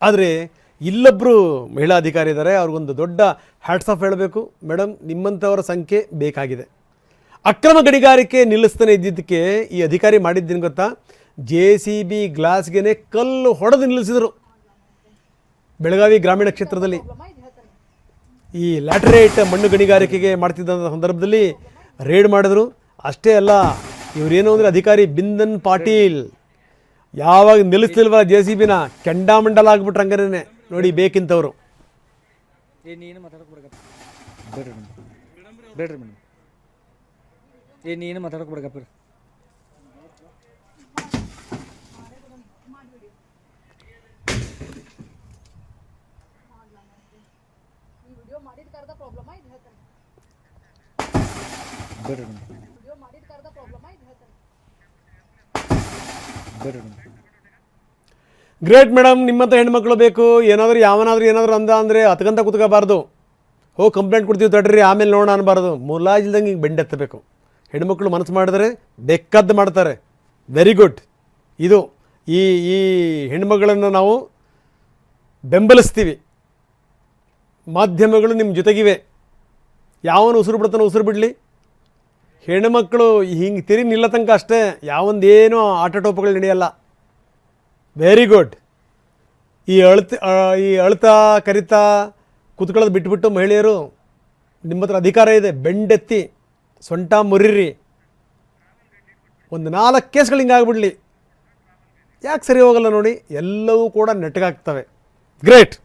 ಆದರೆ ಇಲ್ಲೊಬ್ಬರು ಮಹಿಳಾ ಅಧಿಕಾರಿ ಇದ್ದಾರೆ, ಅವ್ರಿಗೊಂದು ದೊಡ್ಡ ಹ್ಯಾಟ್ಸ್ ಆಫ್ ಹೇಳಬೇಕು. ಮೇಡಮ್, ನಿಮ್ಮಂಥವರ ಸಂಖ್ಯೆ ಬೇಕಾಗಿದೆ. ಅಕ್ರಮ ಗಣಿಗಾರಿಕೆ ನಿಲ್ಲಿಸ್ತಾನೆ ಇದ್ದಿದ್ದಕ್ಕೆ ಈ ಅಧಿಕಾರಿ ಮಾಡಿದ್ದೇನು ಗೊತ್ತಾ? JCB ಗ್ಲಾಸ್ಗೆ ಕಲ್ಲು ಹೊಡೆದು ನಿಲ್ಲಿಸಿದರು. ಬೆಳಗಾವಿ ಗ್ರಾಮೀಣ ಕ್ಷೇತ್ರದಲ್ಲಿ ಈ ಲ್ಯಾಟರೈಟ್ ಮಣ್ಣು ಗಣಿಗಾರಿಕೆಗೆ ಮಾಡ್ತಿದ್ದ ಸಂದರ್ಭದಲ್ಲಿ ರೇಡ್ ಮಾಡಿದ್ರು. ಅಷ್ಟೇ ಅಲ್ಲ, ಇವರೇನು ಅಂದರೆ ಅಧಿಕಾರಿ ಬಿಂದನ್ ಪಾಟೀಲ್ ಯಾವಾಗ ನಿಲ್ಲಿಸ್ತಿಲ್ವ JCBನ ಕೆಂಡಾಮಂಡಲ ಆಗ್ಬಿಟ್ರು ಹಂಗನೇ ನೋಡಿ ಬೇಕಿಂತವರು. ನೀನು ಮಾತಾಡೋಕೆ ಬೇಡ್ರಿ ಮೇಡಮ್, ನೀನು ಮಾತಾಡೋಕೆ ಬಿಡಗಪ್ಪ. ಗ್ರೇಟ್ ಮೇಡಮ್, ನಿಮ್ಮಂಥ ಹೆಣ್ಮಕ್ಳು ಬೇಕು. ಏನಾದರೂ ಏನಾದರೂ ಅಂದ ಅಂದರೆ ಹತ್ಕಂತ ಕುತ್ಕೋಬಾರ್ದು. ಹೋಗಿ ಕಂಪ್ಲೇಂಟ್ ಕೊಡ್ತೀವಿ ತಡ್ರಿ ಆಮೇಲೆ ನೋಡೋಣ ಅನ್ಬಾರ್ದು. ಮುಲಾಜಿಲ್ದಂಗೆ ಹಿಂಗೆ ಬೆಂಡೆತ್ತಬೇಕು. ಹೆಣ್ಮಕ್ಳು ಮನಸ್ಸು ಮಾಡಿದ್ರೆ ಬೇಕಾದ್ದು ಮಾಡ್ತಾರೆ. Very good. ಇದು ಈ ಈ ಹೆಣ್ಮಗಳನ್ನು ನಾವು ಬೆಂಬಲಿಸ್ತೀವಿ. ಮಾಧ್ಯಮಗಳು ನಿಮ್ಮ ಜೊತೆಗಿವೆ. ಯಾವನು ಉಸಿರು ಬಿಡ್ತಾನೋ ಉಸಿರು ಬಿಡಲಿ. ಹೆಣ್ಮಕ್ಳು ಹಿಂಗೆ ತಿರಿ ನಿಲ್ಲ ತನಕ ಅಷ್ಟೇ, ಯಾವೊಂದೇನೋ ಆಟೋಟೋಪಗಳು ನಡೆಯಲ್ಲ. Very good. ಈ ಅಳ್ತಾ ಕರಿತಾ ಕೂತ್ಕೊಳ್ಳೋದು ಬಿಟ್ಬಿಟ್ಟು ಮಹಿಳೆಯರು ನಿಮ್ಮ ಹತ್ರ ಅಧಿಕಾರ ಇದೆ, ಬೆಂಡೆತ್ತಿ ಸೊಂಟ ಮುರಿರಿ. ಒಂದು 4 ಕೇಸ್ಗಳು ಹಿಂಗಾಗ್ಬಿಡ್ಲಿ. ಯಾಕೆ ಸರಿ ಹೋಗಲ್ಲ ನೋಡಿ, ಎಲ್ಲವೂ ಕೂಡ ನೆಟ್ಟಗಾಗ್ತವೆ. ಗ್ರೇಟ್.